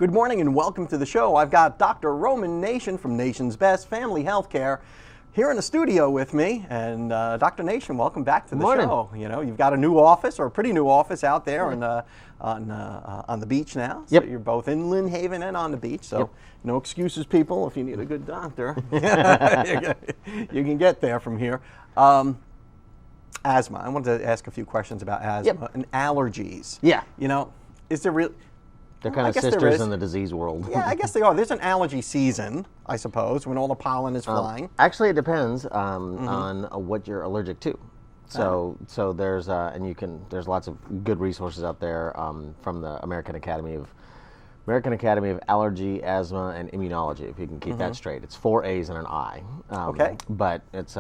Good morning and welcome to the show. I've got Dr. Roman Nation from Nation's Best Family Healthcare here in the studio with me. And Dr. Nation, welcome back to the show. You know, you've got a new office, or a pretty new office out there on the beach now. So you're both in Lynn Haven and on the beach. So no excuses, people. If you need a good doctor, you can get there from here. Asthma. I wanted to ask a few questions about asthma and allergies. Yeah. You know, is there real? They're kind of sisters in the disease world. Yeah, I guess they are. There's an allergy season, I suppose, when all the pollen is flying. Actually, it depends on what you're allergic to. So there's there's lots of good resources out there from the American Academy of Allergy, Asthma, and Immunology. If you can keep that straight, it's 4 A's and an I. But it's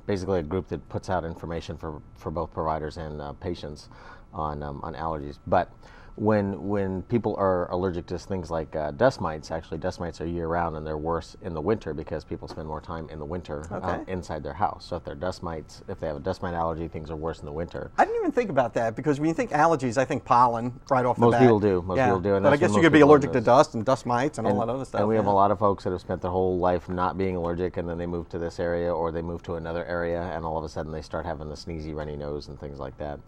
basically a group that puts out information for both providers and patients on allergies. But when people are allergic to things like dust mites, actually dust mites are year-round and they're worse in the winter because people spend more time in the winter inside their house. So if they're dust mites, if they have a dust mite allergy, things are worse in the winter. I didn't even think about that because when you think allergies, I think pollen right off the bat. Most people do. Most people do. And but I guess you could be allergic to dust and dust mites and all that other stuff. And we have a lot of folks that have spent their whole life not being allergic, and then they move to this area or they move to another area, and all of a sudden they start having the sneezy, runny nose and things like that.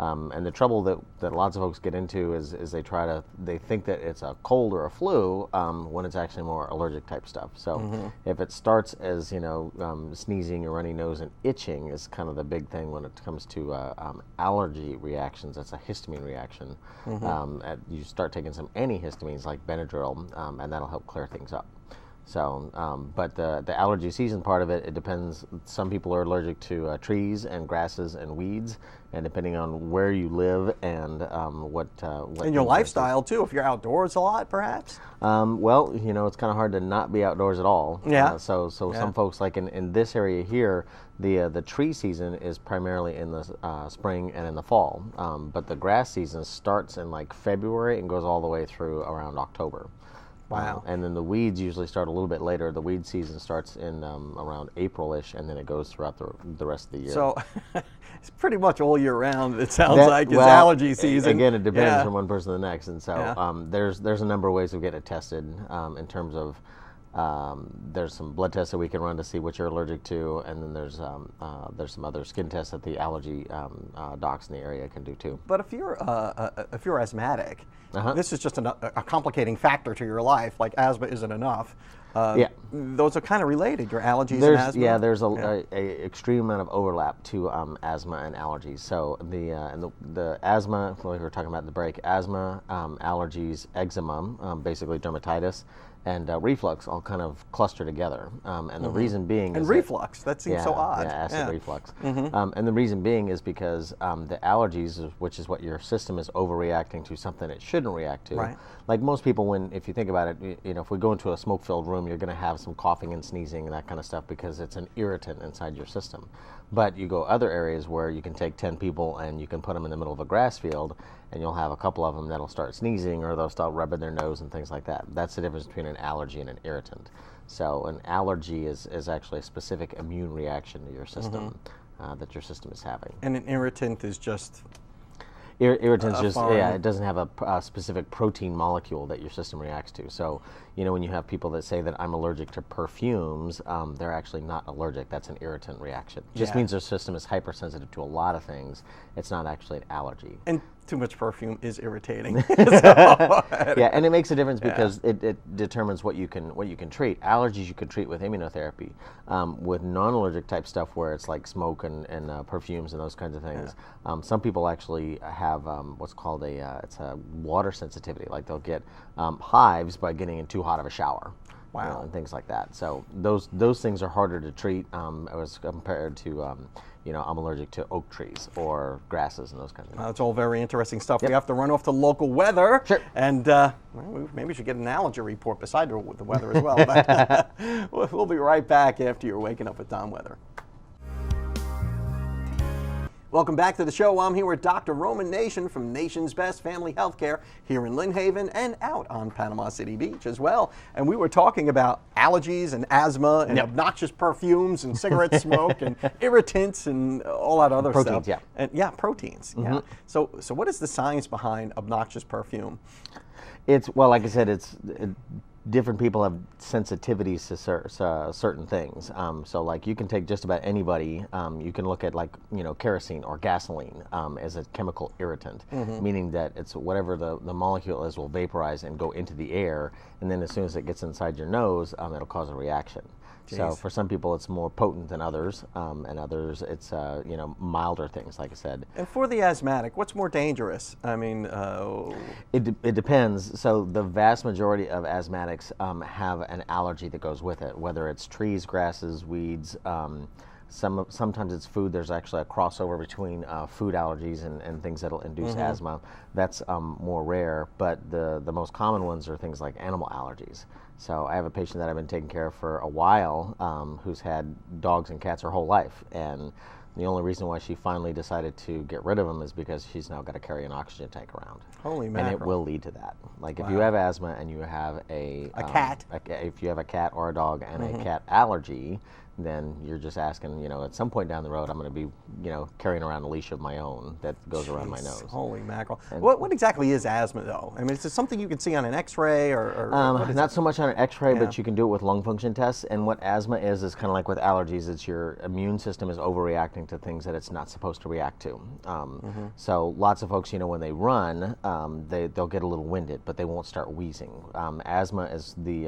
And the trouble that lots of folks get into is they think that it's a cold or a flu when it's actually more allergic type stuff. So if it starts as sneezing or runny nose and itching is kind of the big thing when it comes to allergy reactions. That's a histamine reaction. You start taking some antihistamines like Benadryl, and that'll help clear things up. So, but the allergy season part of it, it depends. Some people are allergic to trees and grasses and weeds, and depending on where you live and what and your lifestyle too. If you're outdoors a lot, perhaps. Well, it's kind of hard to not be outdoors at all. Yeah. So some folks, like in this area here, the tree season is primarily in the spring and in the fall, but the grass season starts in like February and goes all the way through around October. Wow. And then the weeds usually start a little bit later. The weed season starts in around April-ish, and then it goes throughout the rest of the year. So it's pretty much all year round, it sounds like. It's allergy season. Again, it depends from one person to the next. And so there's a number of ways of getting it tested in terms of there's some blood tests that we can run to see what you're allergic to, and then there's some other skin tests that the allergy docs in the area can do too. But if you're asthmatic, this is just a complicating factor to your life. Like asthma isn't enough. Those are kind of related. Your allergies and asthma. Yeah, there's a extreme amount of overlap to asthma and allergies. So the asthma, like we were talking about in the break, asthma, allergies, eczema, basically dermatitis, and reflux all kind of cluster together, and the reason being is reflux. That seems so odd. Yeah, acid reflux. And the reason being is because the allergies, which is what your system is overreacting to something it shouldn't react to. Right. Like most people, if you think about it, if we go into a smoke-filled room, you're going to have some coughing and sneezing and that kind of stuff because it's an irritant inside your system. But you go other areas where you can take 10 people and you can put them in the middle of a grass field, and you'll have a couple of them that'll start sneezing or they'll start rubbing their nose and things like that. That's the difference between an allergy and an irritant. So an allergy is actually a specific immune reaction to your system that your system is having. And an irritant is just... Irritants it doesn't have a specific protein molecule that your system reacts to. So, when you have people that say that I'm allergic to perfumes, they're actually not allergic. That's an irritant reaction. Just means their system is hypersensitive to a lot of things. It's not actually an allergy. And too much perfume is irritating. Yeah, and it makes a difference because it determines what you can treat. Allergies you can treat with immunotherapy. With non-allergic type stuff where it's like smoke and perfumes and those kinds of things, some people actually have what's called it's a water sensitivity. Like they'll get hives by getting in too hot of a shower. Wow. And things like that. So those things are harder to treat as compared to I'm allergic to oak trees or grasses and those kinds of things. That's all very interesting stuff. We have to run off to local weather. Sure. And maybe we should get an allergy report beside the weather as well. But we'll be right back after you're Waking Up with Don weather. Welcome back to the show. I'm here with Dr. Roman Nation from Nation's Best Family Healthcare here in Lynn Haven and out on Panama City Beach as well. And we were talking about allergies and asthma and obnoxious perfumes and cigarette smoke and irritants and all that other proteins, stuff. And proteins. Yeah. So what is the science behind obnoxious perfume? Well, like I said, different people have sensitivities to certain things. So like you can take just about anybody, you can look at like, kerosene or gasoline as a chemical irritant, meaning that it's whatever the molecule is will vaporize and go into the air, and then as soon as it gets inside your nose, it'll cause a reaction. Jeez. So for some people it's more potent than others, and others it's milder things, like I said. And for the asthmatic, what's more dangerous? I mean, it depends. So the vast majority of asthmatics have an allergy that goes with it, whether it's trees, grasses, weeds. Sometimes it's food. There's actually a crossover between food allergies and things that'll induce asthma. That's more rare, but the most common ones are things like animal allergies. So I have a patient that I've been taking care of for a while who's had dogs and cats her whole life, and the only reason why she finally decided to get rid of them is because she's now got to carry an oxygen tank around. Holy mackerel. And it will lead to that. Like if you have asthma and you have a cat, if you have a cat or a dog and a cat allergy, then you're just asking, at some point down the road, I'm going to be, carrying around a leash of my own that goes around my nose. Holy mackerel. What exactly is asthma, though? I mean, is it something you can see on an X-ray or not so much on an X-ray, but you can do it with lung function tests. And what asthma is kind of like with allergies. It's your immune system is overreacting to things that it's not supposed to react to. So lots of folks, when they run, they'll get a little winded, but they won't start wheezing. Asthma is the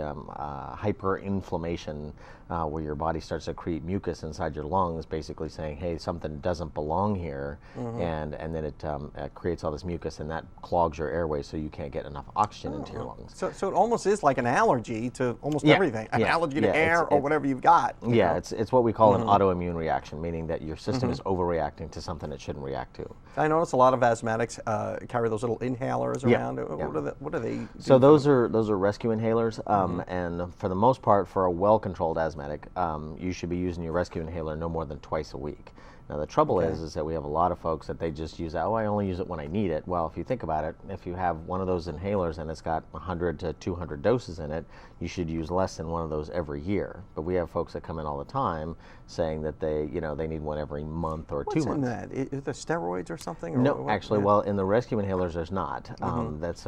hyperinflammation where your body starts to create mucus inside your lungs, basically saying, hey, something doesn't belong here, and then it creates all this mucus, and that clogs your airways so you can't get enough oxygen into your lungs. So it almost is like an allergy to almost everything, an allergy to air or whatever you've got. It's what we call an autoimmune reaction, meaning that your system is overreacting to something it shouldn't react to. I notice a lot of asthmatics carry those little inhalers around. What are they? So those are rescue inhalers, and for the most part, for a well-controlled asthmatic, you should be using your rescue inhaler no more than twice a week. Now the trouble is that we have a lot of folks that they just use, I only use it when I need it. Well, if you think about it, if you have one of those inhalers and it's got 100 to 200 doses in it, you should use less than one of those every year. But we have folks that come in all the time saying that they need one every month or 2 months. What's in that? Is there steroids or something? Or no, actually, well, in the rescue inhalers, there's not. It's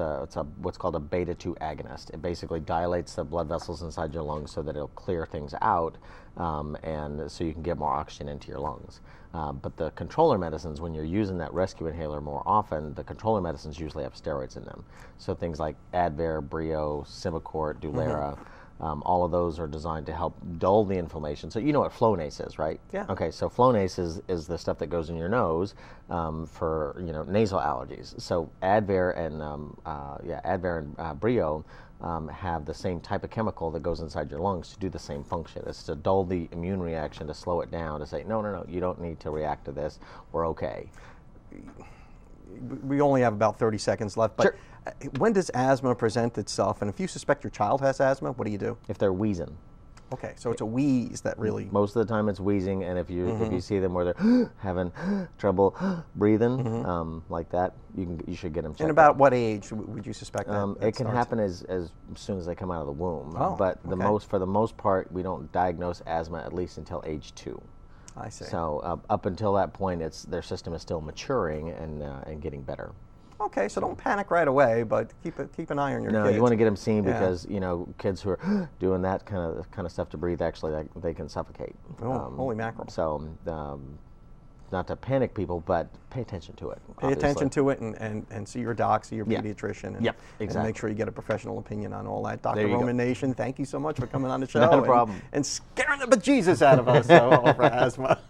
what's called a beta-2 agonist. It basically dilates the blood vessels inside your lungs so that it'll clear things out, and so you can get more oxygen into your lungs. But the controller medicines, when you're using that rescue inhaler more often, the controller medicines usually have steroids in them. So things like Advair, Brio, Symbicort, Dulera, all of those are designed to help dull the inflammation. So you know what Flonase is, right? Yeah. Okay, so Flonase is the stuff that goes in your nose for nasal allergies. So Advair and Brio have the same type of chemical that goes inside your lungs to do the same function. It's to dull the immune reaction, to slow it down, to say, no, you don't need to react to this. We're okay. We only have about 30 seconds left, but sure. When does asthma present itself? And if you suspect your child has asthma, what do you do? If they're wheezing. Okay, so it's a wheeze that really... Most of the time it's wheezing, and if you see them where they're having trouble breathing like that, you should get them checked out. And about what age would you suspect that it can starts? happen as soon as they come out of the womb. Oh, but for the most part, we don't diagnose asthma at least until age 2. I see. So up until that point, their system is still maturing and getting better. Okay, so don't panic right away, but keep an eye on your kids. No, you want to get them seen because kids who are doing that kind of stuff to breathe, actually they can suffocate. Oh, holy mackerel! So not to panic people, but pay attention to it. Pay attention to it and see your doc, see your pediatrician, and, exactly. and make sure you get a professional opinion on all that. Dr. Roman Roman Nation, thank you so much for coming on the show. Not a problem. And scaring the bejesus out of us over asthma.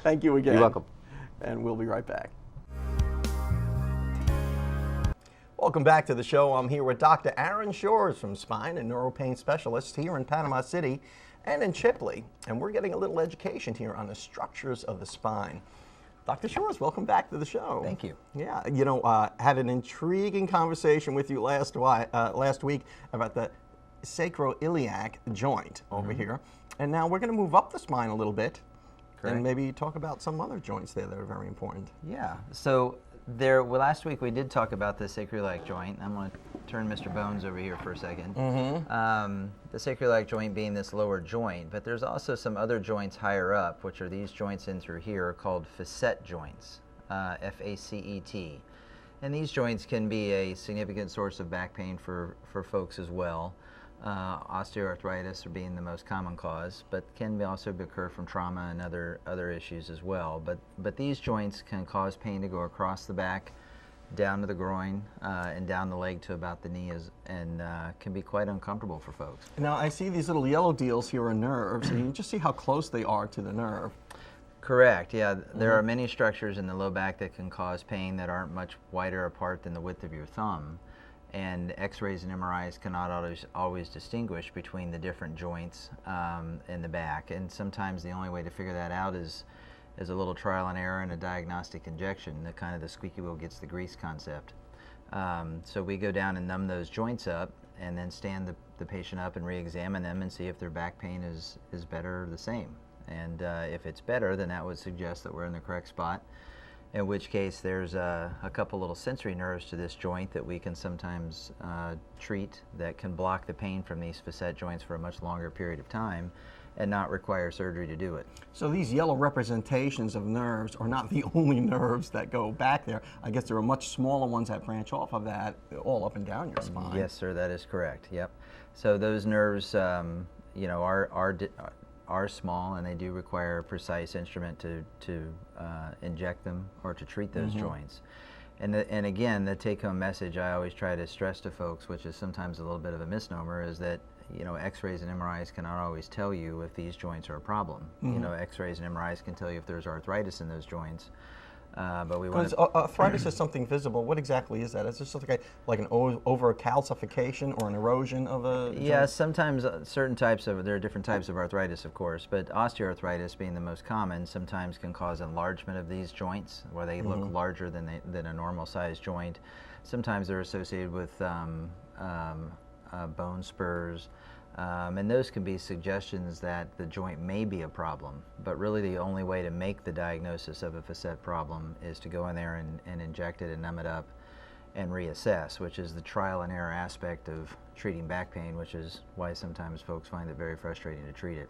Thank you again. You're welcome. And we'll be right back. Welcome back to the show. I'm here with Dr. Aaron Shores from Spine and Neuropain Specialists here in Panama City and in Chipley. And we're getting a little education here on the structures of the spine. Dr. Shores, welcome back to the show. Thank you. Yeah, had an intriguing conversation with you last week about the sacroiliac joint over here. And now we're going to move up the spine a little bit. Correct. And maybe talk about some other joints there that are very important. Yeah. So last week we did talk about the sacroiliac joint. I'm going to turn Mr. Bones over here for a second. The sacroiliac joint being this lower joint, but there's also some other joints higher up, which are these joints in through here called facet joints, F-A-C-E-T. And these joints can be a significant source of back pain for folks as well. Osteoarthritis being the most common cause, but can also occur from trauma and other issues as well. But these joints can cause pain to go across the back, down to the groin, and down the leg to about the knee, and can be quite uncomfortable for folks. Now I see these little yellow deals here are nerves, and you can just see how close they are to the nerve. Correct, yeah. There are many structures in the low back that can cause pain that aren't much wider apart than the width of your thumb. And x-rays and MRIs cannot always distinguish between the different joints in the back. And sometimes the only way to figure that out is a little trial and error and a diagnostic injection, the kind of the squeaky wheel gets the grease concept. So we go down and numb those joints up and then stand the patient up and re-examine them and see if their back pain is better or the same. And if it's better, then that would suggest that we're in the correct spot, in which case there's a couple little sensory nerves to this joint that we can sometimes treat that can block the pain from these facet joints for a much longer period of time and not require surgery to do it. So these yellow representations of nerves are not the only nerves that go back there. I guess there are much smaller ones that branch off of that all up and down your spine. Yes, sir, that is correct. Yep. So those nerves, are small, and they do require a precise instrument to inject them or to treat those joints. And again, the take-home message I always try to stress to folks, which is sometimes a little bit of a misnomer, is that X-rays and MRIs cannot always tell you if these joints are a problem. X-rays and MRIs can tell you if there's arthritis in those joints. But we want arthritis is something visible. What exactly is that? Is this like an over-calcification or an erosion of a joint? Yeah, sometimes there are different types of arthritis, of course, but osteoarthritis being the most common sometimes can cause enlargement of these joints where they look larger than a normal sized joint. Sometimes they're associated with bone spurs. And those can be suggestions that the joint may be a problem, but really the only way to make the diagnosis of a facet problem is to go in there and inject it and numb it up and reassess, which is the trial and error aspect of treating back pain, which is why sometimes folks find it very frustrating to treat it.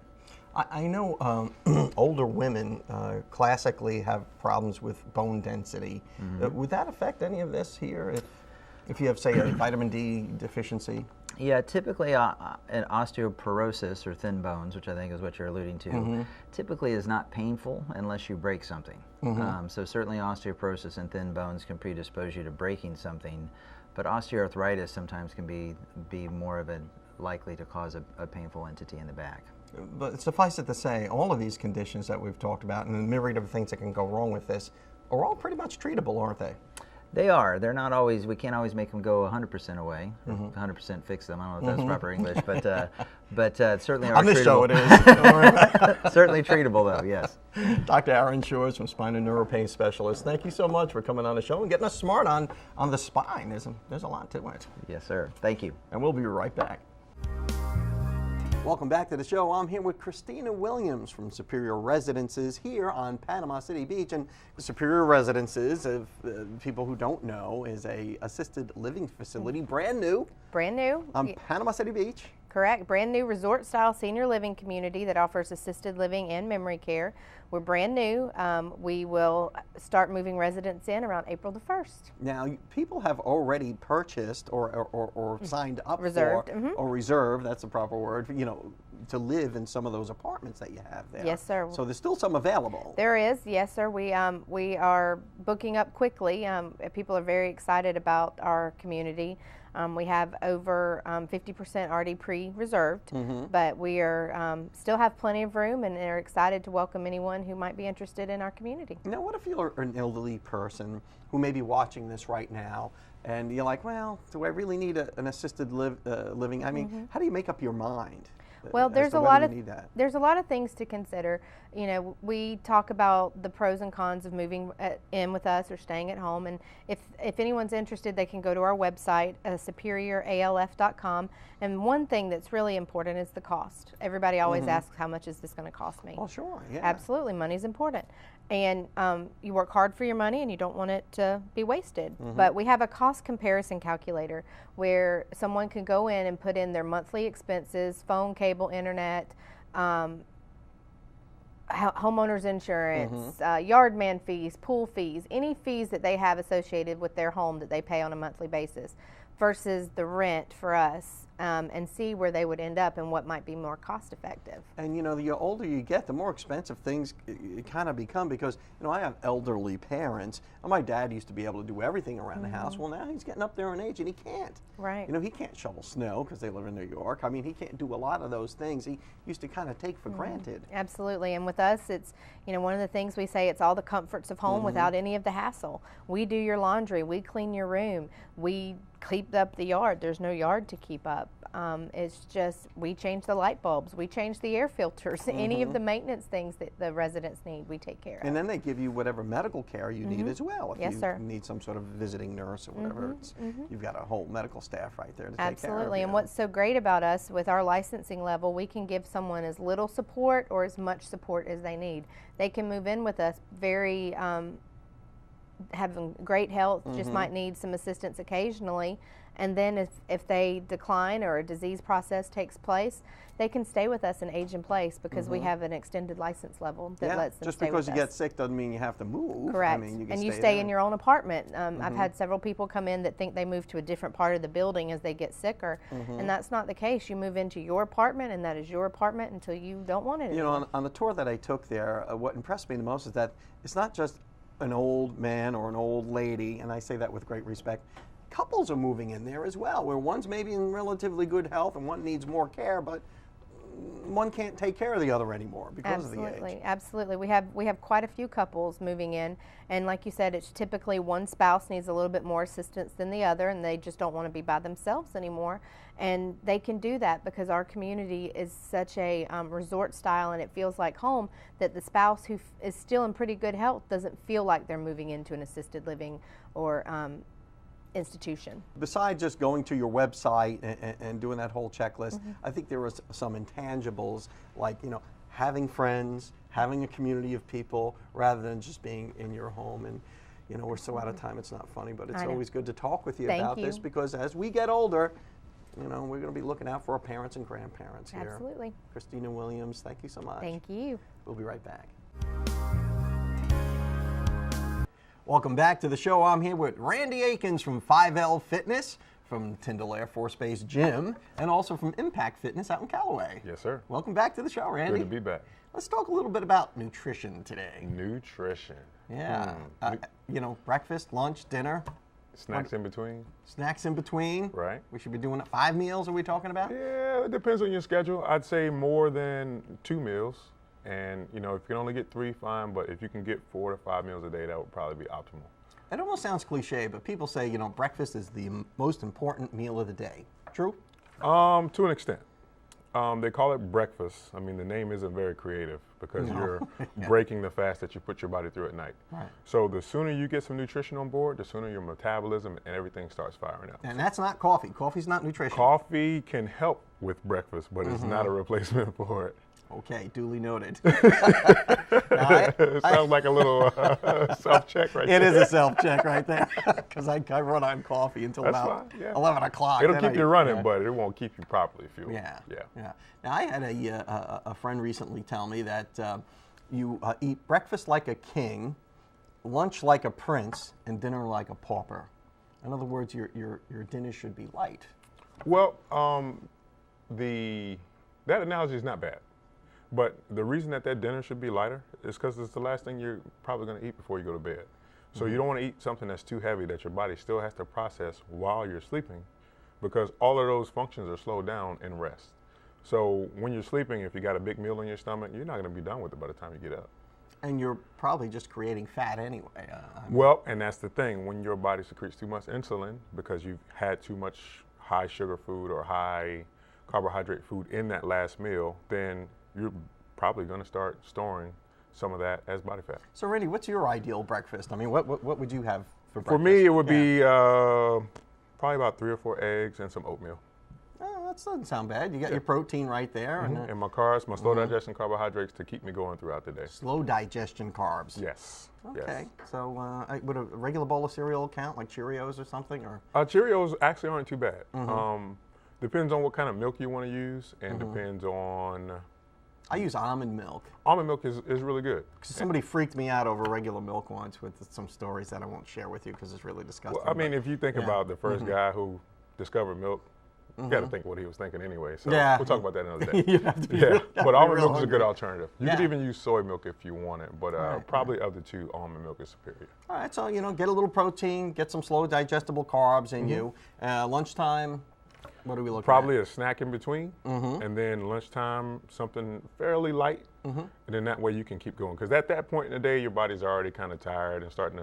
I know older women classically have problems with bone density. Would that affect any of this here if you have, say, a vitamin D deficiency? Yeah, typically an osteoporosis or thin bones, which I think is what you're alluding to, typically is not painful unless you break something. So certainly osteoporosis and thin bones can predispose you to breaking something, but osteoarthritis sometimes can be more of a likely to cause a painful entity in the back. But suffice it to say, all of these conditions that we've talked about and the myriad of things that can go wrong with this are all pretty much treatable, aren't they? They are. They're not always, we can't always make them go 100% away, 100% fix them. I don't know if that's proper English, but certainly are on this treatable. show it is. Certainly treatable though, yes. Dr. Aaron Shores from Spine and Neuropain Specialist, thank you so much for coming on the show and getting us smart on the spine. There's a lot to it. Yes, sir. Thank you. And we'll be right back. Welcome back to the show. I'm here with Christina Williams from Superior Residences here on Panama City Beach. And Superior Residences, if people who don't know, is a assisted living facility, brand new. Brand new. On Panama City Beach. Correct. Brand new resort-style senior living community that offers assisted living and memory care. We're brand new. We will start moving residents in around April the 1st. Now, people have already purchased or signed up reserved. for, or reserved, that's the proper word, to live in some of those apartments that you have there. Yes, sir. So there's still some available. There is, yes, sir. We are booking up quickly. People are very excited about our community. We have over 50% already pre-reserved, but we are still have plenty of room and are excited to welcome anyone who might be interested in our community. Now, what if you're an elderly person who may be watching this right now, and you're like, well, do I really need an assisted living? I mean, how do you make up your mind? Well, there's a lot of things to consider. We talk about the pros and cons of moving in with us or staying at home, and if anyone's interested, they can go to our website, superioralf.com. And one thing that's really important is the cost. Everybody always asks, how much is this going to cost me? Well, sure, yeah. Absolutely, money's important. And you work hard for your money and you don't want it to be wasted. But we have a cost comparison calculator where someone can go in and put in their monthly expenses, phone, cable, internet, homeowners insurance, yard man fees, pool fees, any fees that they have associated with their home that they pay on a monthly basis versus the rent for us, and see where they would end up and what might be more cost effective. And you know, the older you get, the more expensive things kind of become, because you know, I have elderly parents, and my dad used to be able to do everything around the house. Well, now he's getting up there in age and he can't. Right. You know, he can't shovel snow because they live in New York. I mean, he can't do a lot of those things he used to kind of take for granted. Absolutely. And with us, it's, you know, one of the things we say, it's all the comforts of home without any of the hassle. We do your laundry, we clean your room, we keep up the yard. There's no yard to keep up. It's just, we change the light bulbs, we change the air filters, any of the maintenance things that the residents need, we take care of. And then they give you whatever medical care you need as well. If Yes, you sir. need some sort of visiting nurse or whatever, you've got a whole medical staff right there to take care of you. Absolutely. And what's so great about us, with our licensing level, we can give someone as little support or as much support as they need. They can move in with us very having great health, just might need some assistance occasionally, and then if they decline or a disease process takes place, they can stay with us and age in place, because we have an extended license level that lets them just stay because with you us. get sick doesn't mean you have to move. Correct. I mean, you can and you stay stay there. in your own apartment. I've had several people come in that think they move to a different part of the building as they get sicker, and that's not the case. You move into your apartment, and that is your apartment until you don't want it anymore. You know, on the tour that I took there, what impressed me the most is that it's not just an old man or an old lady, and I say that with great respect. Couples are moving in there as well, where one's maybe in relatively good health and one needs more care, but one can't take care of the other anymore because of the age. Absolutely. We have quite a few couples moving in, and like you said, it's typically one spouse needs a little bit more assistance than the other, and they just don't want to be by themselves anymore. And they can do that because our community is such a resort style, and it feels like home, that the spouse who is still in pretty good health doesn't feel like they're moving into an assisted living or institution. Besides just going to your website and doing that whole checklist, I think there was some intangibles, like, you know, having friends, having a community of people, rather than just being in your home. And you know, we're so out of time, it's not funny, but it's always good to talk with you about this, because as we get older, you know, we're going to be looking out for our parents and grandparents here. Absolutely. Christina Williams, thank you so much. Thank you. We'll be right back. Welcome back to the show. I'm here with Randy Akins from 5L Fitness, from Tyndall Air Force Base Gym, and also from Impact Fitness out in Callaway. Yes, sir. Welcome back to the show, Randy. Good to be back. Let's talk a little bit about nutrition today. Nutrition. Yeah. You know, breakfast, lunch, dinner. Snacks in between. Snacks in between. Right. We should be doing 5 meals, are we talking about? Yeah, it depends on your schedule. I'd say more than 2 meals. And, you know, if you can only get 3, fine. But if you can get 4 to 5 meals a day, that would probably be optimal. It almost sounds cliche, but people say, you know, breakfast is the most important meal of the day. True? To an extent. They call it breakfast. I mean, the name isn't very creative, because you're breaking the fast that you put your body through at night. Right. So the sooner you get some nutrition on board, the sooner your metabolism and everything starts firing up. And that's not coffee. Coffee's not nutrition. Coffee can help with breakfast, but it's not a replacement for it. Okay, duly noted. It sounds like a little self-check right there. It is a self-check right there, because I run on coffee until That's about fine, yeah. 11 o'clock. It'll keep you running, but it won't keep you properly fueled. Yeah. Yeah. Now, I had a friend recently tell me that you eat breakfast like a king, lunch like a prince, and dinner like a pauper. In other words, your dinner should be light. Well, that analogy is not bad. But the reason that dinner should be lighter is because it's the last thing you're probably going to eat before you go to bed. So you don't want to eat something that's too heavy that your body still has to process while you're sleeping, because all of those functions are slowed down in rest. So when you're sleeping, if you got a big meal in your stomach, you're not going to be done with it by the time you get up. And you're probably just creating fat anyway. Well, and that's the thing. When your body secretes too much insulin because you've had too much high sugar food or high carbohydrate food in that last meal, then you're probably going to start storing some of that as body fat. So, Randy, what's your ideal breakfast? I mean, what would you have for breakfast? For me, it would be probably about 3 or 4 eggs and some oatmeal. Oh, that doesn't sound bad. You got your protein right there. And my carbs, my slow digestion carbohydrates to keep me going throughout the day. Slow digestion carbs. Yes. Okay. Yes. So would a regular bowl of cereal count, like Cheerios or something? Or Cheerios actually aren't too bad. Depends on what kind of milk you want to use, and depends on I use almond milk. Almond milk is really good. Somebody freaked me out over regular milk once with some stories that I won't share with you because it's really disgusting. Well, I mean, if you think about the first guy who discovered milk, you got to think what he was thinking anyway. So we'll talk about that another day. You have to be but almond milk is a hungry. good alternative. You could even use soy milk if you want it, but probably of the two, almond milk is superior. All right, so get a little protein, get some slow digestible carbs in you. Lunchtime, what are we looking Probably at? a snack in between, and then lunchtime something fairly light, and then that way you can keep going. Because at that point in the day, your body's already kind of tired and starting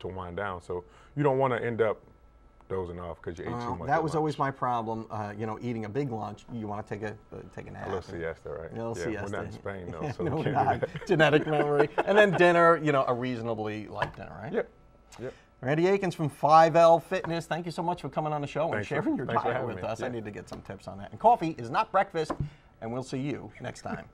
to wind down. So you don't want to end up dozing off because you ate too much. That was always my problem. Eating a big lunch, you want to take a nap. A little siesta, right? A little siesta. We're not in Spain though, so No, we we're can't not. do that. Genetic memory, and then dinner. A reasonably light dinner, right? Yep. Randy Akins from 5L Fitness, thank you so much for coming on the show and Thanks sharing your for diet having with me. us. I Yeah. need to get some tips on that. And coffee is not breakfast, and we'll see you next time.